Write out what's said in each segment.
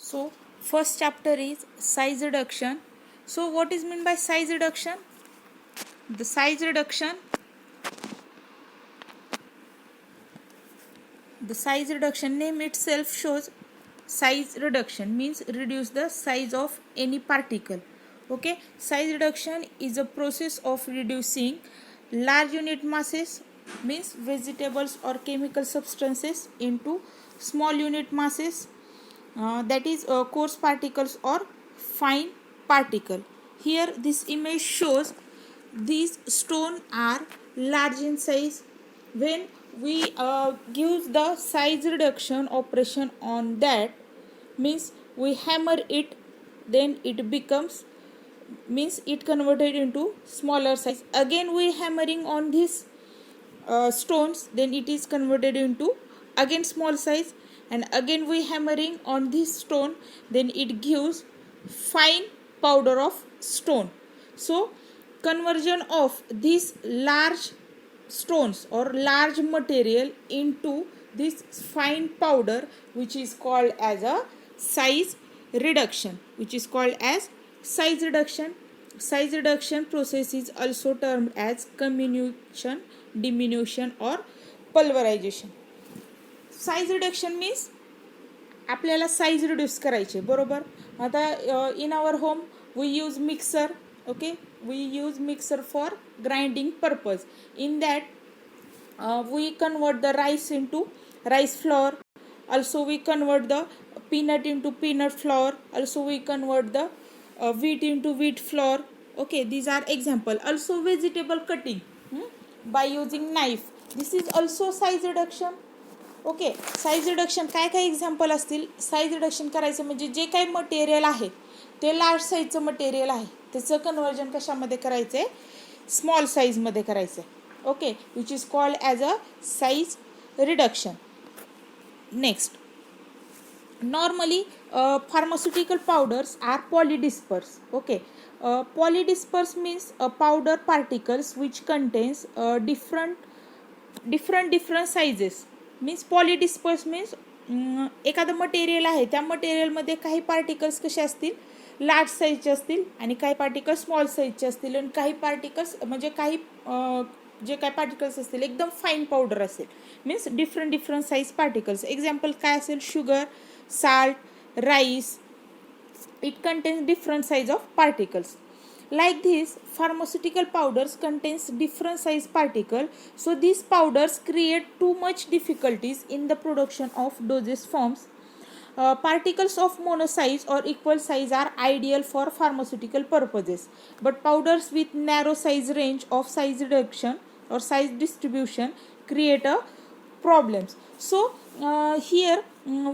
So first chapter is size reduction. So what is meant by size reduction? The size reduction name itself shows size reduction means reduce the size of any particle. Okay, size reduction is a process of reducing large unit masses means vegetables or chemical substances into small unit masses, that is coarse particles or fine particle. Here this image shows these stones are large in size. When we give the size reduction operation on that, means we hammer it, then it becomes, means it converted into smaller size. Again we hammering on these stones, then it is converted into again small size, and again we hammering on this stone, then it gives fine powder of stone. So conversion of these large stones or large material into this fine powder, which is called as a size reduction, size reduction process is also termed as comminution, diminution or pulverization. Size reduction means आपल्याला size reduce करायचे, बरोबर. आता in our home we use mixer. Okay, we use mixer for grinding purpose. In that we convert the rice into rice flour. Also we convert the peanut into peanut flour. Also we convert the wheat into wheat flour. Okay, these are example. Also vegetable cutting by using knife. This is also size reduction. Okay, size reduction काय काय example असतील. Size reduction करायचं म्हणजे जे काही material आहे ते large साईजचं material आहे, त्याचं कन्वर्जन कशामध्ये करायचं आहे, स्मॉल साईजमध्ये करायचं आहे. Okay, which is called as a size reduction. Next, normally pharmaceutical powders are polydisperse. Okay, polydisperse means powder particles which contains different sizes. Means polydisperse means एखादं मटेरियल आहे, त्या मटेरियलमध्ये काही पार्टिकल्स कसे असतील, लार्ज साईजचे असतील आणि काही पार्टिकल्स स्मॉल साईजचे असतील, आणि काही पार्टिकल्स म्हणजे काही जे काही पार्टिकल्स असतील एकदम फाईन पावडर असेल. Means different size particles. Example काय असेल, sugar, salt, rice. It contains different size of particles. Like this, pharmaceutical powders contains different size particle, so these powders create too much difficulties in the production of dosage forms. Particles of mono size or equal size are ideal for pharmaceutical purposes, but powders with narrow size range of size reduction or size distribution create a problems. So here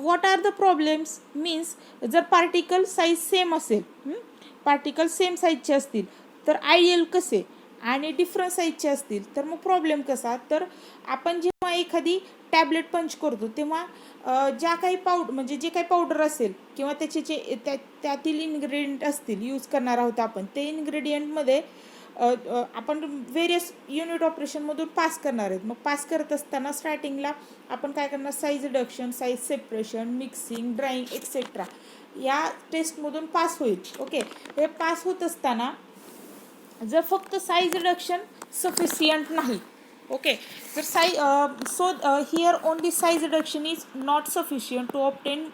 what are the problems means, जर particle size same असेल, particle same साईजचे असतील तर ideal कसे, आणि different साईजचे असतील तर मग प्रॉब्लेम कसा. तर आपण जेव्हा एखादी टॅबलेट पंच करतो तेव्हा ज्या काही म्हणजे जे काही पावडर असेल किंवा त्याचे जे त्यातील इन्ग्रेडियंट असतील यूज करणार आहोत आपण, ते इन्ग्रेडियंटमध्ये आपण व्हेरियस युनिट ऑपरेशनमधून पास करणार आहेत. मग पास करत असताना स्टार्टिंगला आपण काय करणार, size reduction, size separation, mixing, drawing etcetera या टेस्टमधून पास होईल. ओके, हे पास होत असताना जर फक्त साईज रिडक्शन सफिशियंट नाही, ओके, जर so here only size reduction is not sufficient to obtain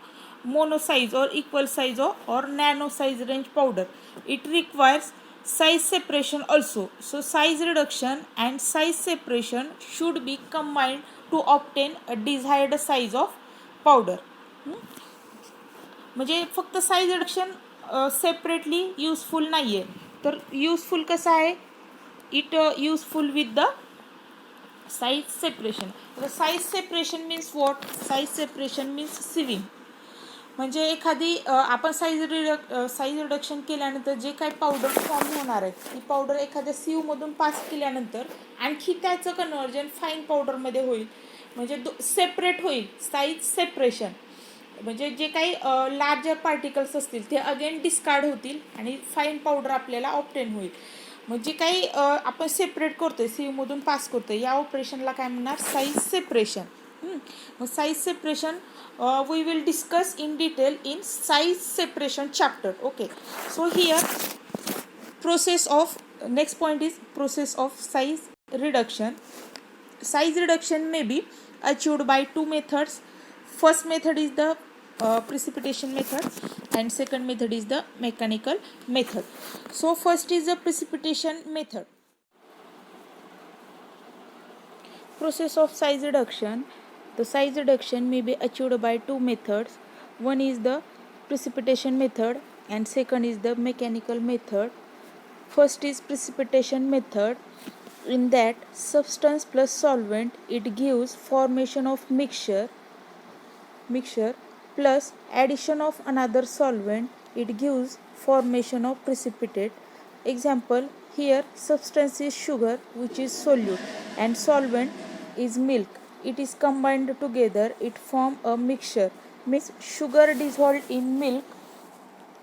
mono size or equal size or nano size range powder. It requires size separation also. So size reduction and size separation should be combined to obtain a desired size of powder. म्हणजे फक्त size reduction separately useful नाही आहे, तर useful कसं आहे, it useful with the size separation. Size separation means what, size separation means sieving. म्हणजे एखादी आपण साईज रिडक्शन केल्यानंतर जे काही पावडर फॉर्म होणार आहे, ती पावडर एखाद्या सीवमधून पास केल्यानंतर आणखी त्याचं कन्वर्जन फाईन पावडरमध्ये होईल, म्हणजे सेपरेट होईल. साईज सेपरेशन म्हणजे जे काही लार्जर पार्टिकल्स असतील ते अगेन डिस्कार्ड होतील आणि फाईन पावडर आपल्याला ऑब्टेन होईल. मग जे काही आपण सेपरेट करतोय, सीवमधून पास करतोय, या ऑपरेशनला काय म्हणणार, size separation. Size separation we will discuss in detail in size separation chapter. Okay, so here process of next point is process of size reduction. Size reduction may be achieved by two methods. First method is the precipitation method, and second method is the mechanical method. So first is the precipitation method. Process of size reduction. The size reduction may be achieved by two methods. One is the precipitation method and second is the mechanical method. First is precipitation method. In that substance plus solvent, it gives formation of mixture plus addition of another solvent, it gives formation of precipitate. Example, here substance is sugar which is solute and solvent is milk. It is combined together, it form a mixture. Means sugar dissolved in milk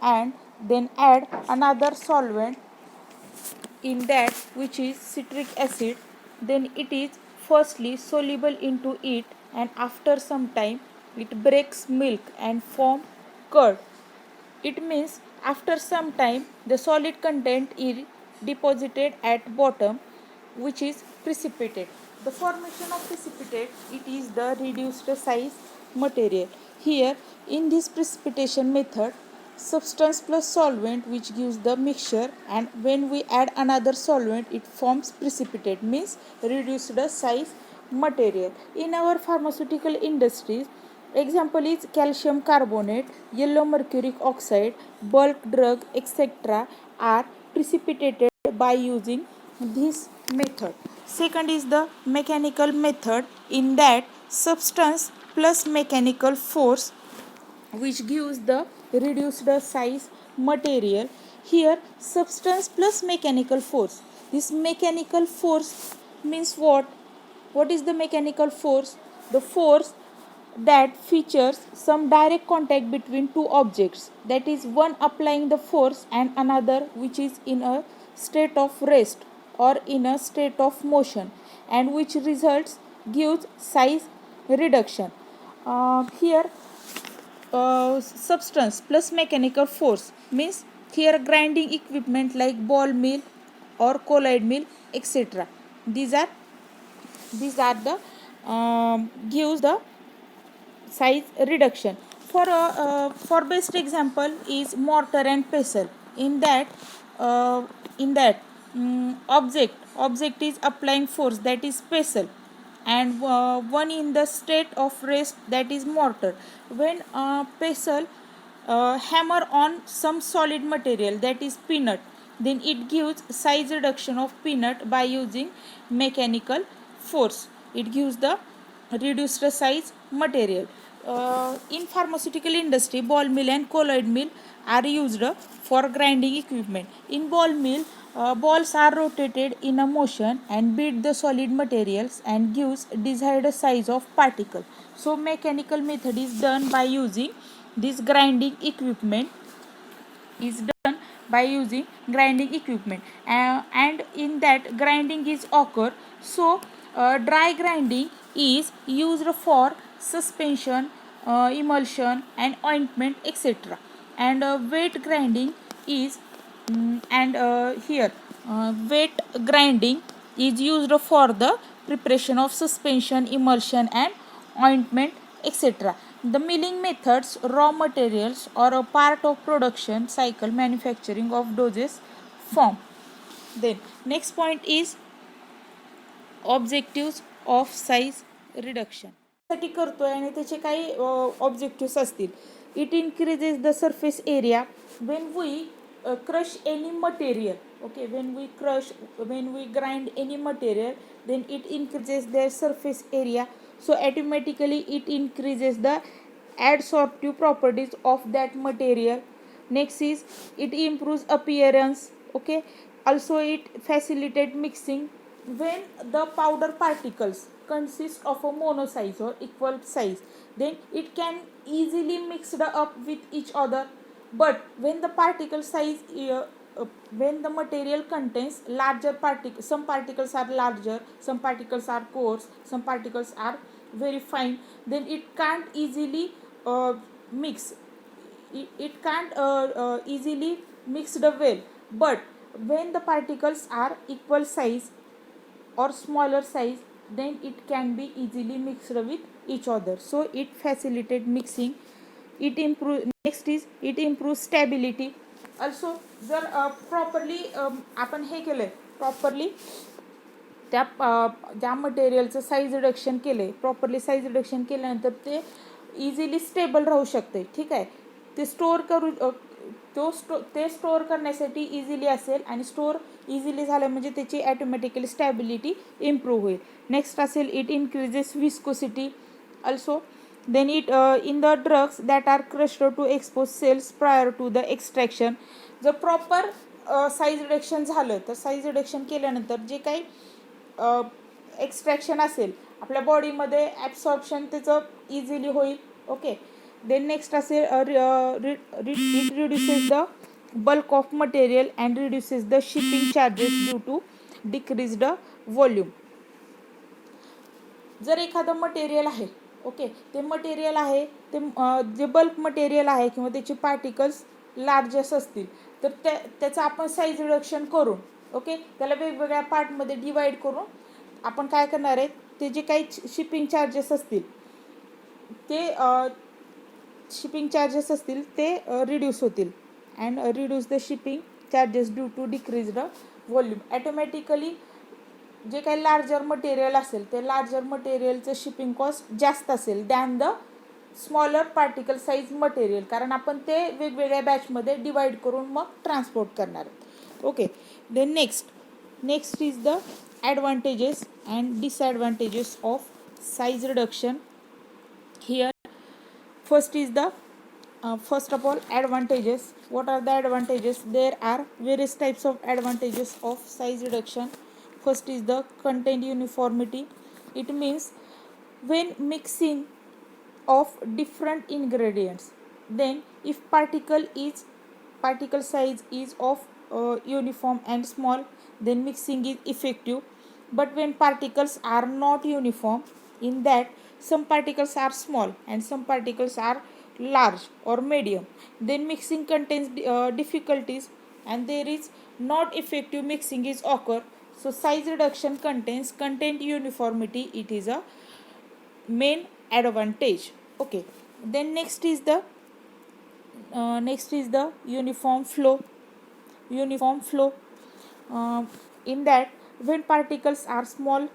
and then add another solvent in that which is citric acid, then it is firstly soluble into it and after some time it breaks milk and form curd. It means after some time the solid content is deposited at bottom which is precipitate. The formation of precipitate, it is the reduced size material. Here in this precipitation method, substance plus solvent which gives the mixture, and when we add another solvent it forms precipitate, means reduced size material. In our pharmaceutical industries, example is calcium carbonate, yellow mercuric oxide, bulk drug, etc. are precipitated by using this method. Second is the mechanical method. In that substance plus mechanical force which gives the reduced size material. Here substance plus mechanical force. This mechanical force means what is the mechanical force? The force that features some direct contact between two objects, that is one applying the force and another which is in a state of rest or in a state of motion, and which results gives size reduction. Here substance plus mechanical force means here grinding equipment like ball mill or colloid mill, etc. These are the gives the size reduction. For best example is mortar and pestle. In that object is applying force, that is pestle, and one in the state of rest, that is mortar. When pestle hammer on some solid material, that is peanut, then it gives size reduction of peanut by using mechanical force. It gives the reduced size material. In pharmaceutical industry, ball mill and colloid mill are used for grinding equipment. In ball mill, balls are rotated in a motion and beat the solid materials and gives desired size of particle. So mechanical method is done by using this grinding equipment is done by using grinding equipment, and in that grinding is occur. So dry grinding is used for suspension, emulsion and ointment, etc. And wet grinding is and here wet grinding is used for the preparation of suspension, emulsion and ointment, etc. The milling methods, raw materials or a part of production cycle manufacturing of doses form. Then next point is objectives of size reduction. साठी करतोय आणि त्याचे काही objectives असतील. It increases the surface area when we crush any material. Okay, when we grind any material, then it increases their surface area, so automatically it increases the adsorptive properties of that material. Next is it improves appearance. Okay, also it facilitates mixing. When the powder particles consist of a mono size or equal size, then it can easily mixed up with each other. But when the particle size when the material contains larger particles, some particles are larger, some particles are coarse, some particles are very fine, then it can't easily mix. It can't easily mixed well. But when the particles are equal size or smaller size, then it can be easily mixed with each other. So it facilitates mixing. It improve. Next is it improves stability. Also जर properly आपण हे केलं properly त्या मटेरियलचं size reduction केलं आहे, properly size reduction केल्यानंतर ते easily stable राहू शकते. ठीक आहे, ते स्टोअर करू ते स्टोअर करण्यासाठी इझिली असेल आणि स्टोअर इझिली झालं म्हणजे त्याची ॲटोमॅटिकली स्टॅबिलिटी इम्प्रूव्ह होईल. नेक्स्ट असेल it increases viscosity. Also then it in the drugs that are crushed to expose cells prior to the extraction. जर प्रॉपर साईज रिडक्शन झालं तर साईज रिडक्शन केल्यानंतर जे काही एक्स्ट्रॅक्शन असेल आपल्या बॉडीमध्ये ॲब्सॉर्प्शन त्याचं इझिली होईल. ओके, देन नेक्स्ट असेल it reduces the bulk of material and reduces the shipping charges due to decreased volume. जर एखादं मटेरियल आहे, ओके, ते मटेरियल आहे ते जे बल्क मटेरियल आहे किंवा त्याचे पार्टिकल्स लार्जेस्ट असतील तर त्याचं आपण साईज रिडक्शन करून, ओके, त्याला वेगवेगळ्या पार्टमध्ये डिवाईड करून आपण काय करणार आहे, ते जे काही शिपिंग चार्जेस असतील ते रिड्यूस होतील. And reduce the shipping charges due to decreased volume. Automatically जे काही लार्जर मटेरियल असेल ते लार्जर मटेरियलचं शिपिंग कॉस्ट जास्त असेल than the smaller particle size material, कारण आपण ते वेगवेगळ्या बॅचमध्ये डिवाईड करून मग ट्रान्सपोर्ट करणार आहेत. Okay, then next is the advantages and disadvantages of size reduction. Here first of all advantages. What are the advantages? There are various types of advantages of size reduction. First is the content uniformity. It means when mixing of different ingredients, then if particle size is of uniform and small, then mixing is effective. But when particles are not uniform, in that some particles are small and some particles are large or medium, then mixing contains difficulties and there is not effective mixing is occur. So size reduction contains content uniformity. It is a main advantage. Okay, then next is the uniform flow. In that when particles are small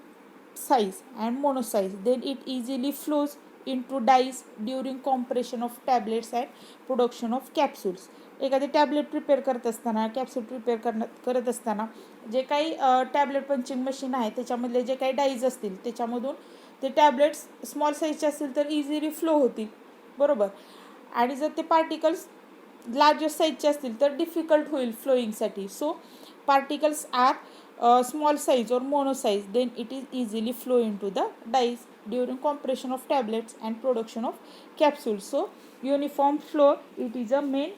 size and mono size, then it easily flows into dyes during compression of tablets and production of capsules. एखादी tablet prepare करत असताना, capsule prepare करत असताना जे काही tablet punching machine आहे त्याच्यामधले जे काही dies असतील त्याच्यामधून ते टॅबलेट्स स्मॉल साईजचे असतील तर इझिली फ्लो होतील, बरोबर. आणि जर ते पार्टिकल्स लार्जेस्ट साईजचे असतील तर डिफिकल्ट होईल फ्लोईंगसाठी. So particles are small size or mono size, then it is easily flow into the dyes during compression of tablets and production of capsules. So uniform flow, it is a main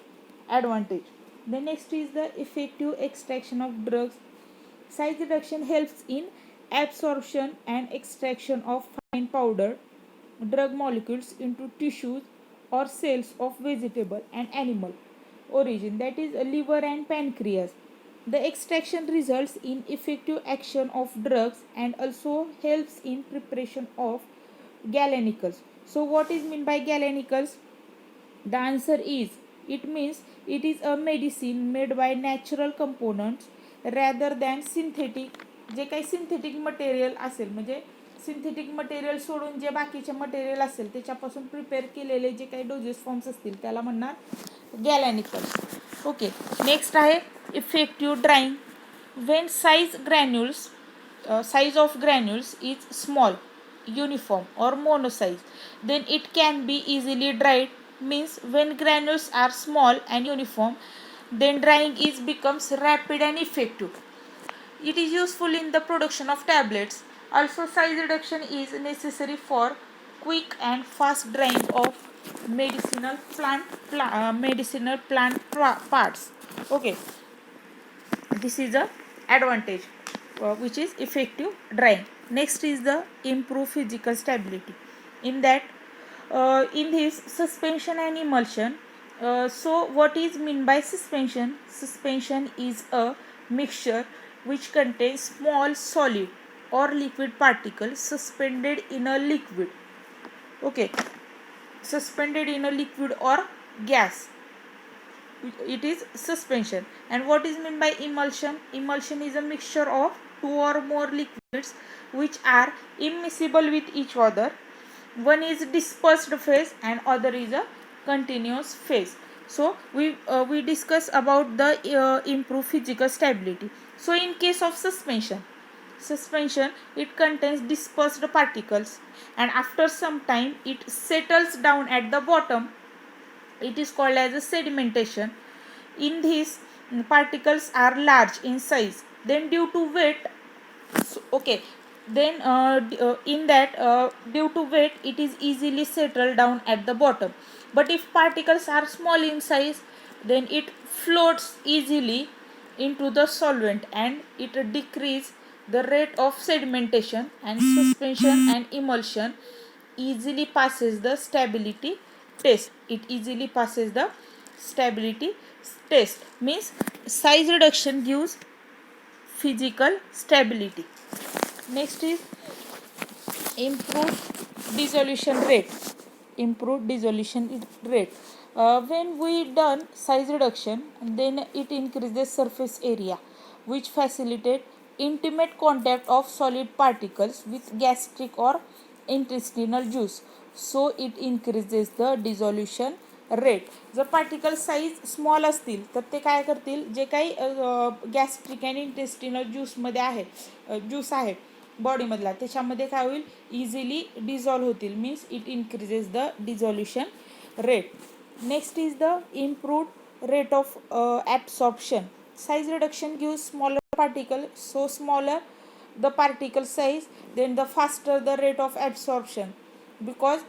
advantage. The next is the effective extraction of drugs. Size reduction helps in absorption and extraction of fine powder drug molecules into tissues or cells of vegetable and animal origin, that is liver and pancreas. The extraction results in effective action of drugs and also helps in preparation of galenicals. So what is meant by galenicals? The answer is, it means it is a medicine made by natural components rather than synthetic. जे काही synthetic material असेल म्हणजे synthetic material सोडून जे बाकीचे material असेल त्याच्यापासून prepare केलेले जे काही doses forms असतील त्याला म्हणणार गॅलॅनिकल्स. ओके, नेक्स्ट आहे effective drying. When size of granules is small, uniform or mono size, then it can be easily dried. Means when granules are small and uniform, then drying becomes rapid and effective. It is useful in the production of tablets. Also size reduction is necessary for quick and fast drying of medicinal plant parts. Okay, this is a advantage which is effective drying. Next is the improve physical stability. In that, in this suspension and emulsion, so what is mean by suspension? Suspension is a mixture which contains small solid or liquid particles suspended in a liquid. Okay, suspended in a liquid or gas, it is suspension. And what is meant by emulsion? Emulsion is a mixture of two or more liquids which are immiscible with each other. One is dispersed phase and other is a continuous phase. So we discuss about the improved physical stability. So in case of suspension, it contains dispersed particles, and after some time it settles down at the bottom. It is called as a sedimentation. In this, particles are large in size. Then due to weight, okay, then in that due to weight, it is easily settled down at the bottom. But if particles are small in size, then it floats easily into the solvent and it decreases the rate of sedimentation. And suspension and emulsion easily passes the stability test. It easily passes the stability test, means size reduction gives physical stability. Next is improved dissolution rate. Improved dissolution rate. When we done size reduction, then it increases surface area, which facilitate intimate contact of solid particles with gastric or intestinal juice. So it increases the dissolution rate. जर particle size small असतील तर ते काय करतील, जे काही gastric and intestinal ज्यूसमध्ये आहे, juice आहे बॉडीमधला, त्याच्यामध्ये काय होईल, इझिली डिझॉल्व्ह होतील. Means it increases the dissolution rate. Next is the improved rate of absorption. Size reduction gives smaller particle, so smaller the particle size, then the faster the rate of absorption because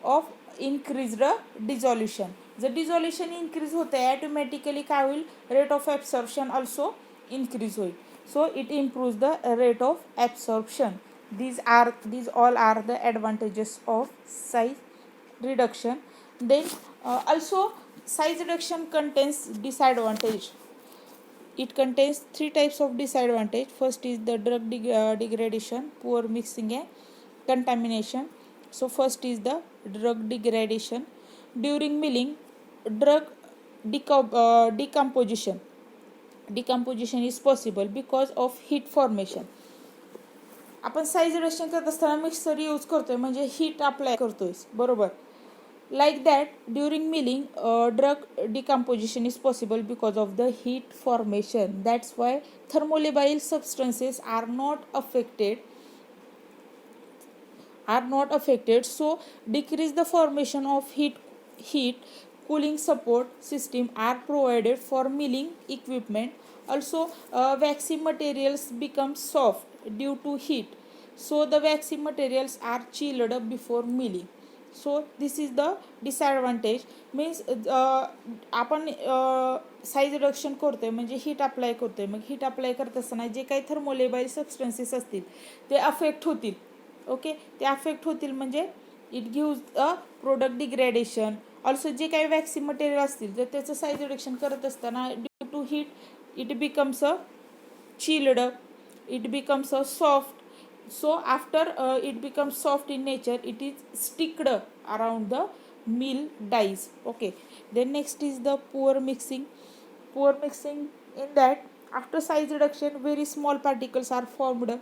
of increased dissolution. जर डिझॉल्युशन increase होते automatically काय होईल, rate of absorption also increase होईल. So it improves the rate of absorption. these all are the advantages of size reduction. Then also size reduction contains disadvantage. It contains three types of disadvantage. First is the drug degradation, poor mixing and contamination. So first is the drug degradation. During milling, drug decomposition is possible because of heat formation. आपण size reduction करत असताना mixer use करतोय, म्हणजे heat apply करतोय, बरोबर. Like that, during milling, drug decomposition is possible because of the heat formation. That's why thermolabile substances are not affected. So decrease the formation of heat cooling support system are provided for milling equipment. Also waxy materials become soft due to heat, so the waxy materials are chilled before milling. So this is the disadvantage. Means आपण size reduction करतो आहे म्हणजे heat apply करतो आहे. मग heat apply करत असताना जे काही थर्मोलेबाईल substances असतील ते अफेक्ट होतील. ओके, ते अफेक्ट होतील म्हणजे it gives a product degradation. Also जे काही वॅक्सी मटेरियल असतील जर त्याचं साईज रिडक्शन करत असताना due to heat it becomes a chilled, it becomes a soft. So after it becomes soft in nature, it is sticked around the mill dies. Okay, then next is the poor mixing. In that, after size reduction, very small particles are formed.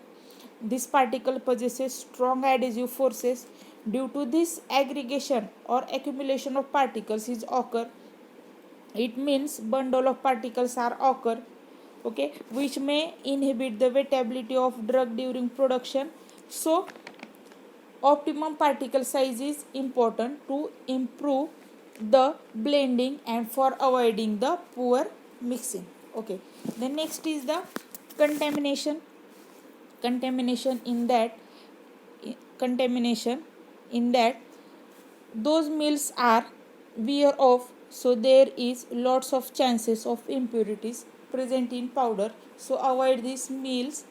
This particle possesses strong adhesive forces. Due to this, aggregation or accumulation of particles is occur. It means bundle of particles are occur, okay, which may inhibit the wettability of drug during production. So optimum particle size is important to improve the blending and for avoiding the poor mixing. Okay, the next is the contamination. Contamination in that those mills are wear off, so there is lots of chances of impurities present in powder. So avoid these mills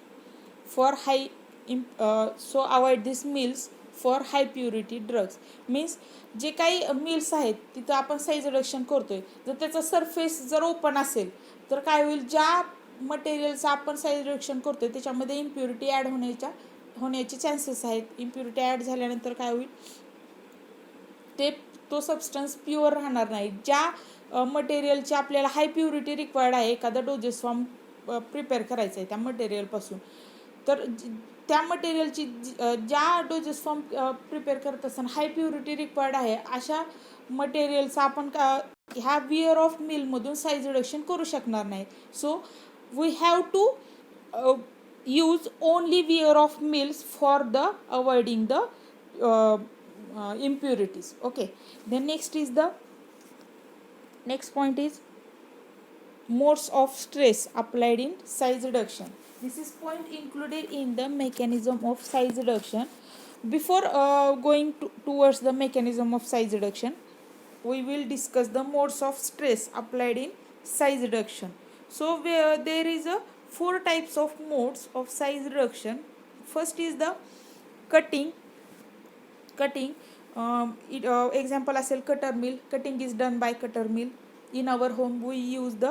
for high purity drugs. Means जे काही mills आहेत तिथं आपण size reduction करतोय, जर त्याचा surface जर open असेल तर काय होईल, ज्या मटेरियलचं आपण साईज रिडक्शन करतोय त्याच्यामध्ये इम्प्युरिटी ॲड होण्याचे चान्सेस आहेत. इम्प्युरिटी ॲड झाल्यानंतर काय होईल, तो सबस्टन्स प्युअर राहणार नाही. ज्या मटेरियलची आपल्याला हाय प्युरिटी रिक्वायर्ड आहे, एखादा डोजेस फॉर्म प्रिपेअर करायचं आहे त्या मटेरियलपासून, तर त्या मटेरियलची ज्या डोजेस फॉर्म प्रिपेअर करत असताना हाय प्युरिटी रिक्वायर्ड आहे अशा मटेरियलचा आपण ह्या विअर ऑफ मिलमधून साईज रिडक्शन करू शकणार नाही. So we have to use only wear of mills for the avoiding the impurities. Okay, then next point is modes of stress applied in size reduction. This is point included in the mechanism of size reduction. Before going towards the mechanism of size reduction, we will discuss the modes of stress applied in size reduction. So there is a 4 types of modes of size reduction. First is the cutting. Example असेल cutter mill. Cutting is done by cutter mill. In our home we use the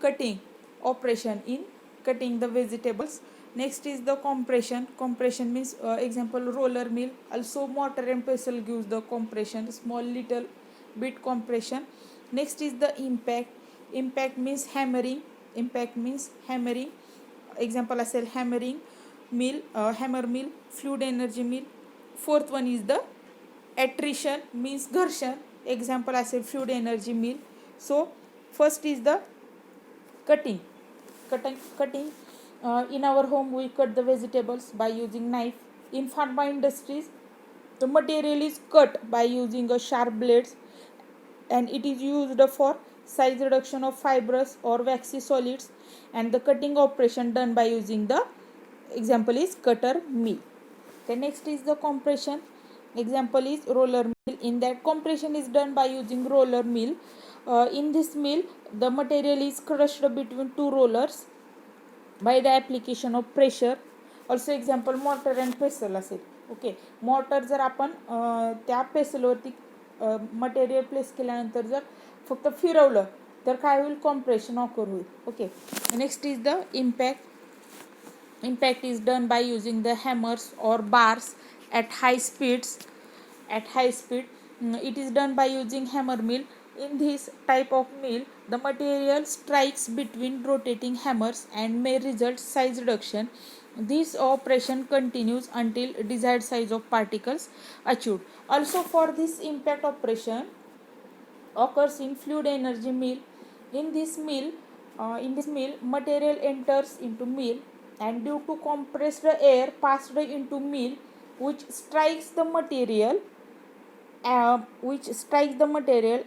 cutting operation in cutting the vegetables. Next is the compression means example roller mill. Also mortar and pestle gives the compression, small little bit compression. Next is the impact means hammering. Example असेल hammering mill, hammer mill, fluid energy mill. Fourth one is the attrition means घर्षण. Example असेल fluid energy mill. So first is the cutting. In our home we cut the vegetables by using knife. In pharma industries the material is cut by using a sharp blades, and it is used for size reduction of fibrous or waxy solids, and the cutting operation done by using the example is cutter mill. The next is the compression. Example is roller mill. In that compression is done by using roller mill. In this mill the material is crushed between two rollers by the application of pressure. Also example mortar and pestle असेल. Okay, mortar जर आपण त्या पेसलवरती material place केल्यानंतर जर फक्त फिरवलं तर काय होईल, कॉम्प्रेशन ऑकर होईल. Okay, next is the impact is done by using the hammers or bars at high speed. It is done by using hammer mill. In this type of mill the material strikes between rotating hammers and may result size reduction. This operation continues until desired size of particles achieved. Also for this impact operation occurs in fluid energy mill. In this mill material enters into mill, and due to compressed air passed into mill which strikes the material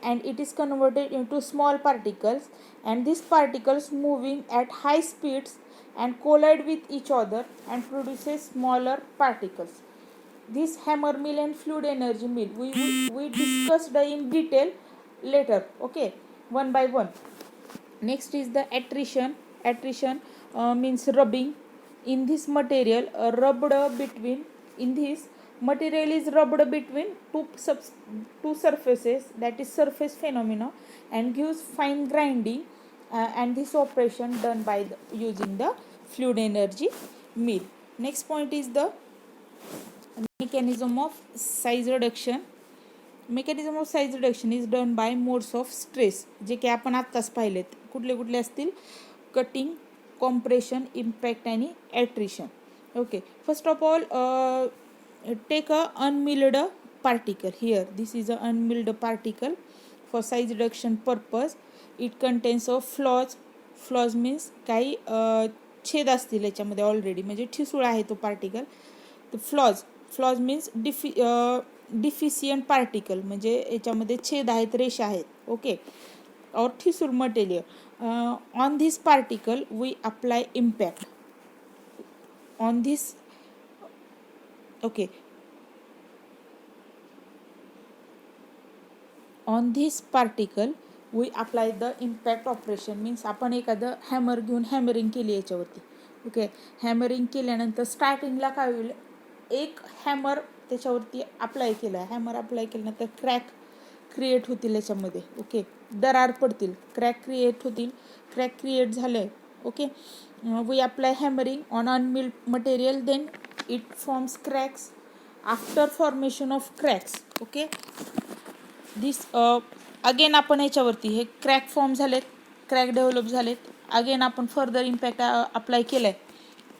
and it is converted into small particles, and these particles moving at high speeds and collide with each other and produces smaller particles. This hammer mill and fluid energy mill we discussed in detail later. Okay, one by one. Next is the attrition means rubbing. In this material is rubbed between two surfaces, that is surface phenomena, and gives fine grinding, and this operation done by using the fluid energy mill. Next point is the mechanism of size reduction. Mechanism of size reduction is done by modes of stress, जे की आपण आत्ताच पाहिलेत. कुठले असतील, cutting, compression, impact आणि attrition. Okay, first of all take a unmilled particle. Here this is a unmilled particle for size reduction purpose. It contains of flaws means काही छेद असतील याच्यामध्ये ऑलरेडी, म्हणजे ठिसूळ आहे तो पार्टिकल. तर फ्लॉज मीन्स डिफिशियंट पार्टिकल, म्हणजे याच्यामध्ये छेद आहेत, रेषा आहेत. ओके, और ठिसूळ material. On this particle we apply impact. On this particle we apply the impact operation. means आपण एखादं हॅमर घेऊन हॅमरिंग केली याच्यावरती. ओके, हॅमरिंग केल्यानंतर स्टार्टिंगला काय होईल, एक हॅमर त्याच्यावरती अप्लाय केलं, हॅमर अप्लाय केल्यानंतर क्रॅक क्रिएट होतील याच्यामध्ये. ओके, दरार पडतील, क्रॅक क्रिएट होतील. क्रॅक क्रिएट झाले. Okay, we apply hammering on unmilled material, then it forms cracks. After formation of cracks, okay, this again आपण याच्यावरती हे क्रॅक फॉर्म झालेत, क्रॅक डेव्हलप झालेत. अगेन आपण फर्दर इम्पॅक्ट अप्लाय केलं आहे.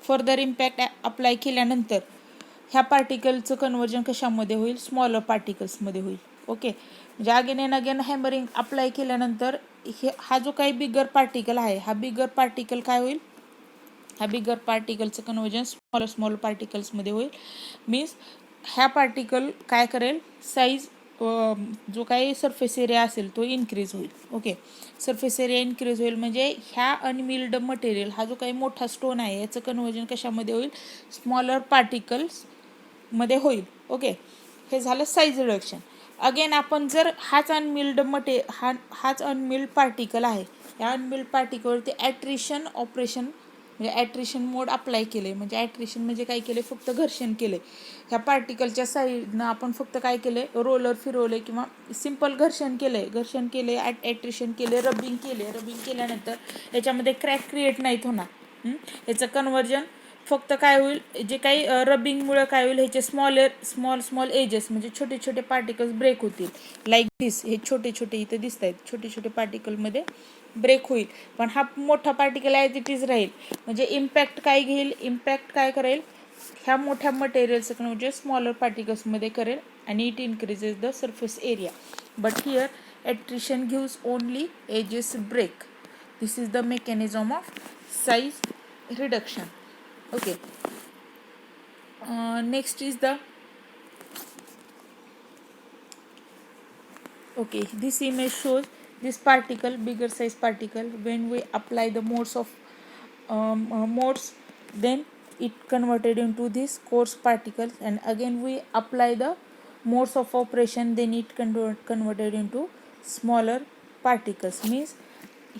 फर्दर इम्पॅक्ट अप्लाय केल्यानंतर ह्या पार्टिकलचं कन्वर्जन कशामध्ये होईल? स्मॉलर पार्टिकल्समध्ये होईल. ओके, म्हणजे again and again hammering apply केल्यानंतर हा जो काही बिगर पार्टिकल आहे, हा बिगर पार्टिकल काय होईल? ह्या बिगर पार्टिकलचं कन्वर्जन स्मॉलर पार्टिकल्समध्ये होईल. मीन्स ह्या पार्टिकल काय करेल? साईज जो काही सरफेस एरिया असेल तो इन्क्रीज होईल. ओके, सरफेस एरिया इन्क्रीज होईल म्हणजे ह्या अनमिल्ड मटेरियल, हा जो काही मोठा स्टोन आहे याचं कन्वर्जन कशामध्ये होईल? स्मॉलर पार्टिकल्समध्ये होईल. ओके, हे झालं साईज रिडक्शन. अगेन आपण जर हाच अनमिल्ड पार्टिकल आहे, या अनमिल्ड पार्टिकलवरती ॲट्रिशन ऑपरेशन म्हणजे ॲट्रिशन मोड अप्लाय केले. म्हणजे ॲट्रिशन म्हणजे काय केले? फक्त घर्षण केले. ह्या पार्टिकलच्या साईडनं आपण फक्त काय केले? रोलर फिरवले किंवा सिम्पल घर्षण केले, ॲट्रिशन केले, रबिंग केल्यानंतर याच्यामध्ये क्रॅक क्रिएट नाहीत होणार. याचं कन्वर्जन फक्त काय होईल? जे काही रबिंगमुळं काय होईल? ह्याचे स्मॉल एजेस म्हणजे छोटे छोटे पार्टिकल्स ब्रेक होतील. लाईक दिस, हे छोटे छोटे इथे दिसत आहेत, छोटे छोटे पार्टिकलमध्ये ब्रेक होईल. पण हा मोठा पार्टिकल ॲज इट इज राहील. म्हणजे इम्पॅक्ट काय घेईल? इम्पॅक्ट काय करेल? ह्या मोठ्या मटेरियलचं कन्वर्जन स्मॉलर पार्टिकल्समध्ये करेल आणि it increases the surface area. But here attrition gives only edges break. This is the mechanism of size reduction. Okay, next is the this image shows this particle, bigger size particle. When we apply the modes, then it converted into this coarse particles, and again we apply the modes of operation, then it converted into smaller particles. Means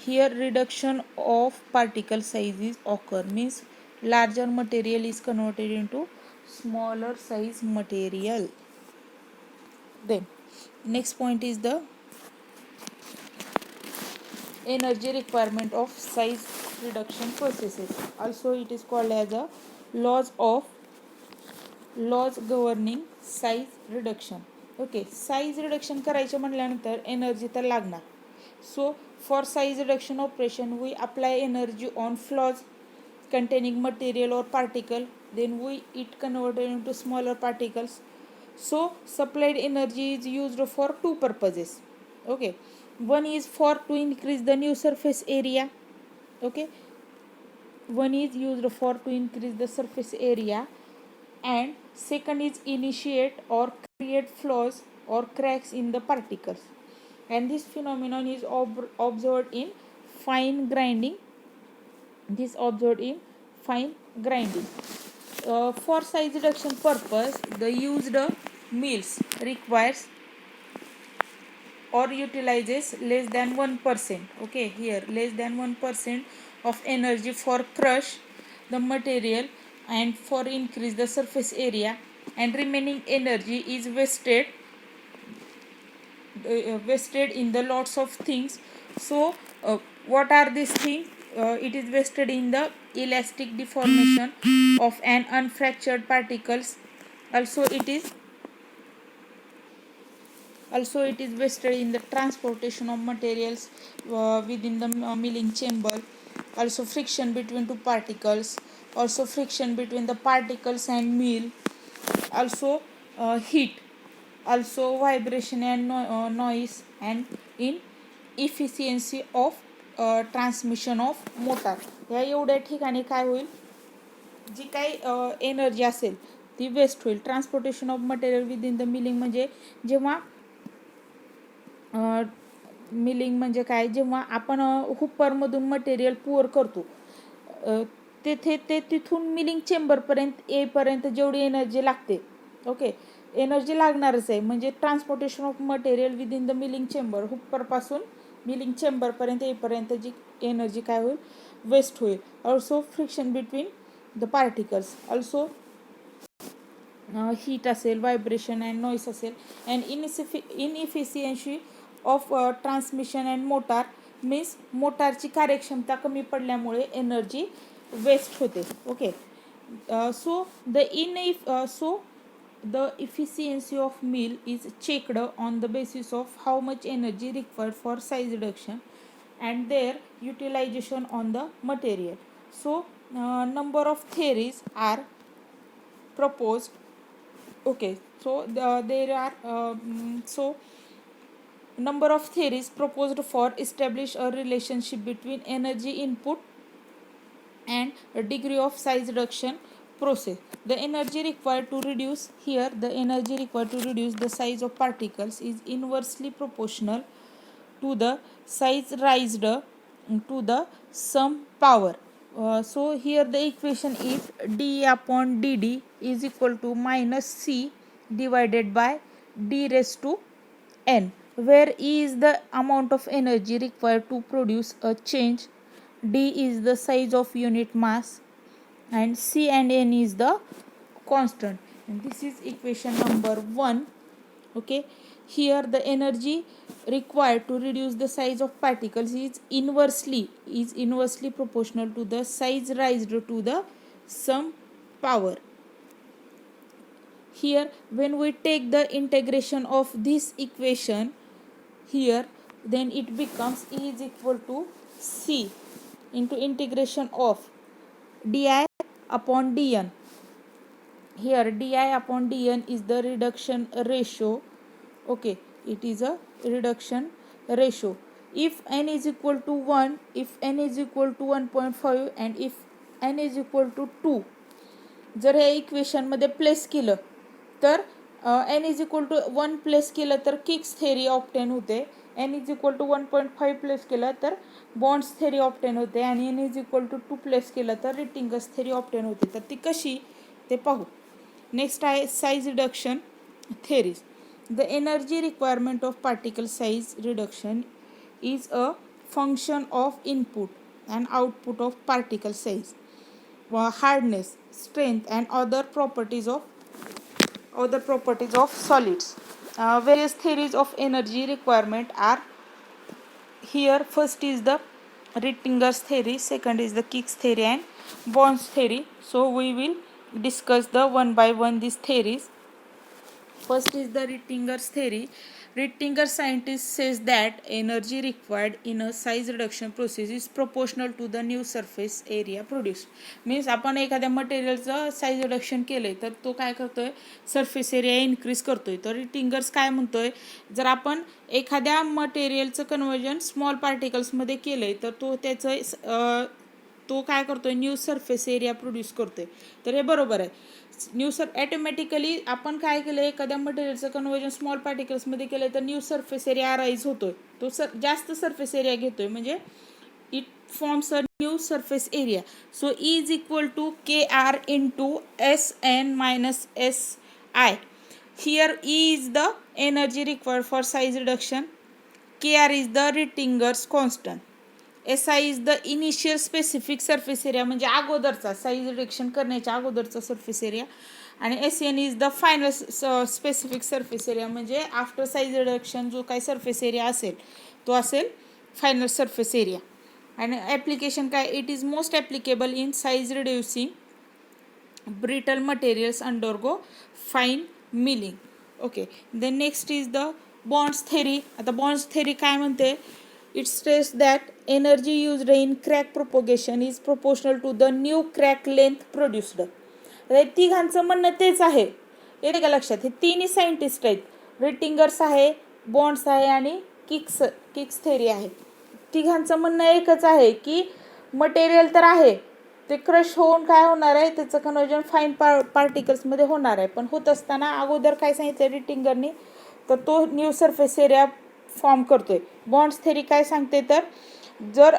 here reduction of particle size is occur. Means larger material is converted into smaller size material. Then next point is the energy requirement of size reduction processes. Also it is called as a laws governing size reduction. Okay, size reduction करायचं म्हटल्यानंतर energy तर लागणार. So for size reduction operation we apply energy on flaws containing material or particle, then it converted into smaller particles. So supplied energy is used for two purposes. Okay, one is for to increase the new surface area. Okay, one is used for to increase the surface area, and second is initiate or create flaws or cracks in the particles. And this phenomenon is observed in fine grinding. For size reduction purpose, the used mills requires or utilizes less than 1%. Okay, here less than 1% of energy for crush the material and for increase the surface area, and remaining energy is wasted in the lots of things. So what are these things? It is wasted in the elastic deformation of an unfractured particles. Also it is wasted in the transportation of materials within the milling chamber. Also friction between two particles, also friction between the particles and mill, also heat, also vibration and noise, and inefficiency of transmission of motor. या एवढ्या ठिकाणी काय होईल? जी काही energy असेल ती waste होईल. Transportation of material within the milling म्हणजे जेव्हा मिलिंग म्हणजे काय? जेव्हा आपण हुपरमधून मटेरियल पुअर करतो तिथून मिलिंग चेंबरपर्यंत येईपर्यंत जेवढी एनर्जी लागते, ओके, एनर्जी लागणारच आहे. म्हणजे transportation of material within the milling chamber, हुपरपासून मिलिंग चेंबरपर्यंत येईपर्यंत जी एनर्जी काय होईल? वेस्ट होईल. Also friction between the particles, also heat असेल, व्हायब्रेशन अँड नॉईस असेल, and inefficiency of transmission and motor means मोटारची कार्यक्षमता कमी पडल्यामुळे एनर्जी वेस्ट होते. Okay, so the efficiency of mill is checked on the basis of how much energy required for size reduction and their utilization on the material. So number of theories are proposed. Okay, so there are number of theories proposed for establish a relationship between energy input and a degree of size reduction process. The energy required to reduce the size of particles is inversely proportional to the size raised to the sum power. So here the equation is d upon dd is equal to minus c divided by d raised to n, where E is the amount of energy required to produce a change, d is the size of unit mass, and c and n is the constant. And this is equation number 1. Okay, here the energy required to reduce the size of particles is inversely proportional to the size raised to the sum power. Here when we take the integration of this equation here, then it becomes E is equal to c into integration of di upon dn. Here di upon dn is the reduction ratio. Okay, it is a reduction ratio. If n is equal to 1, if n is equal to 1.5 and if n is equal to 2, जर हे equation मध्ये place केलं तर n is equal to 1 place केलं तर Kick's theory obtain होते, n is equal to 1.5 place केलं तर Bond's theory obtain होते, आणि n is equal to 2 place केलं तर रिटिंगर्स थेरी ऑप्टेन होते. तर ती कशी ते पाहू. नेक्स्ट आहे size reduction theories. The energy requirement of particle size reduction is a function of input and output of particle size, hardness, strength and other properties of solids. Various theories of energy requirement are here. First is the Rittinger's theory, second is the Kick's theory and Bond's theory. So we will discuss the one by one these theories. First is the Rittinger's theory. Rittinger scientist says that energy required in a size reduction process is proportional to the new surface area produced. Means आपण एखाद्या मटेरियलचं size reduction केलंय तर तो काय करतोय, surface area increase करतोय. तर रिटिंगर्स काय म्हणतोय, जर आपण एखाद्या मटेरियलचं कन्वर्जन स्मॉल पार्टिकल्समध्ये केलंय तर तो काय करतोय, न्यू सरफेस एरिया प्रोड्यूस करतोय. तर हे बरोबर आहे. ॲटोमॅटिकली आपण काय केलं, एखाद्या मटेरियलचं कन्वर्जन स्मॉल पार्टिकल्समध्ये केलं तर न्यू सरफेस एरिया अराईज होतोय, तो जास्त सरफेस एरिया घेतोय, म्हणजे it forms a new surface area. So E is equal to K R into S N minus S I. Here E is the energy required for size reduction, K R is the Rittinger's constant, S I is the initial specific surface area म्हणजे अगोदरचा size reduction करण्याच्या अगोदरचा surface area, आणि S N is the final specific surface area म्हणजे after size reduction जो काही surface area असेल तो असेल फायनल सरफेस एरिया. आणि ॲप्लिकेशन काय, it is most applicable in size reducing brittle materials undergo fine milling. Okay, then next is the Bond's theory. आता Bond's theory काय म्हणते, it states that energy used in crack propagation is proportional to the new crack length produced. तिघांचं म्हणणं तेच आहे. येते का लक्षात, हे तिन्ही सायंटिस्ट आहेत, रिटिंगर्स आहे, बॉन्ड्स आहे आणि किक्स थेरी आहे. तिघांचं म्हणणं एकच आहे की मटेरियल तर आहे ते क्रश होऊन काय होणार आहे, त्याचं कन्वर्जन फाईन पार्टिकल्समध्ये होणार आहे. पण होत असताना अगोदर काय सांगितलं रिटिंगरनी, तर तो न्यू सरफेस एरिया फॉर्म करतोय. बॉन्ड्स थेरी काय सांगते, तर जर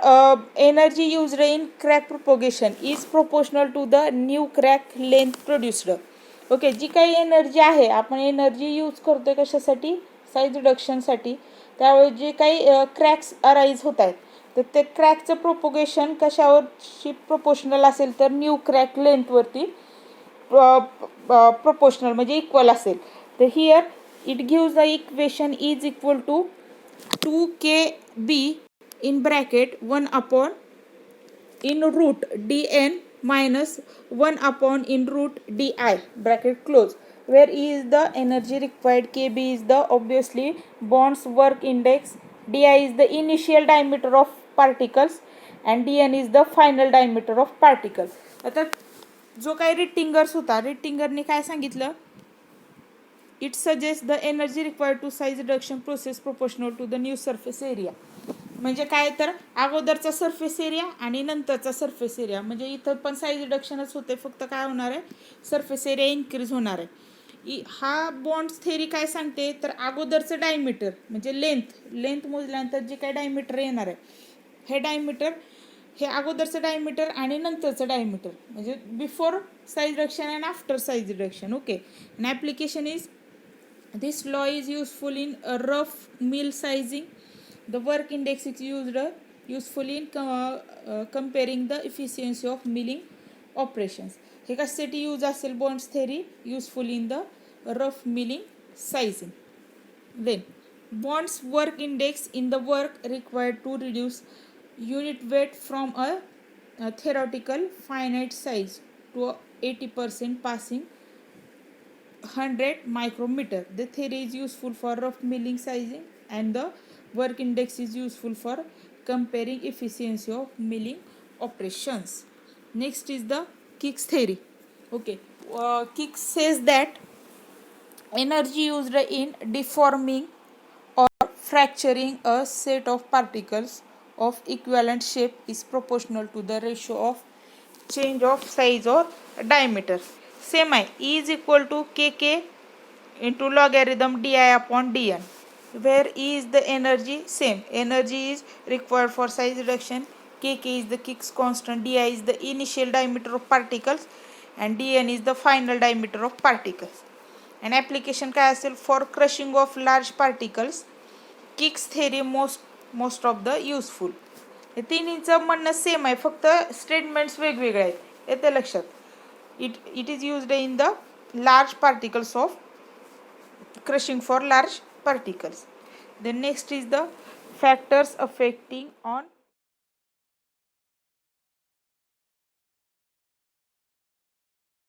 energy used in crack propagation is proportional to the new crack length produced. Okay, जी काही एनर्जी आहे, आपण एनर्जी यूज करतोय कशासाठी, साइज रिडक्शनसाठी, त्यावेळी जे काही क्रॅक्स अराईज होत आहेत तर ते क्रॅकचं प्रोपोगेशन कशावरची प्रोपोर्शनल असेल तर न्यू क्रॅक लेंथवरती proportional म्हणजे इक्वल असेल. तर here it gives the equation is equal to 2kb in bracket 1 upon in root dn minus 1 upon in root di bracket close, where E is the energy required, kb is the obviously bonds work index, di is the initial diameter of particles and dn is the final diameter of particles. आता जो काही रिटिंगर्स होता, रिटिंगरने काय सांगितलं, it suggest the energy required to size reduction process proportional to the new surface area. म्हणजे काय तर अगोदरचा सरफेस एरिया आणि नंतरचा सरफेस एरिया, म्हणजे इथं पण साईज रिडक्शनच होते, फक्त काय होणार आहे, सरफेस एरिया इन्क्रीज होणार आहे. हा बॉन्ड्स थेरी काय सांगते, तर अगोदरचं डायमीटर म्हणजे लेंथ मोजल्यानंतर जे काही डायमीटर येणार आहे, हे डायमीटर हे अगोदरचं डायमीटर आणि नंतरचं डायमीटर म्हणजे before size reduction and after size reduction. Okay, and application is this law is useful in rough mill sizing. The work index is useful in comparing the efficiency of milling operations. हे कशासाठी use असेल Bond's theory, useful in the rough milling sizing. Then Bond's work index in the work required to reduce unit weight from a theoretical finite size to 80% passing 100 micrometer. The theory is useful for rough milling sizing and the work index is useful for comparing efficiency of milling operations. Next is the Kick's theory. Okay, Kick says that energy used in deforming or fracturing a set of particles of equivalent shape is proportional to the ratio of change of size or diameter. Same I, E is equal to kk into logarithm di upon dn, where E is the energy, same energy is required for size reduction, kk is the Kick's constant, di is the initial diameter of particles and dn is the final diameter of particles. And application काय असेल, for crushing of large particles, Kick's theory most of the useful. हे तिन्हीचं म्हणणं same आहे, फक्त statements वेगवेगळे आहेत, येते लक्षात. It is used in the large particles of crushing for large particles. Then next is the factors affecting on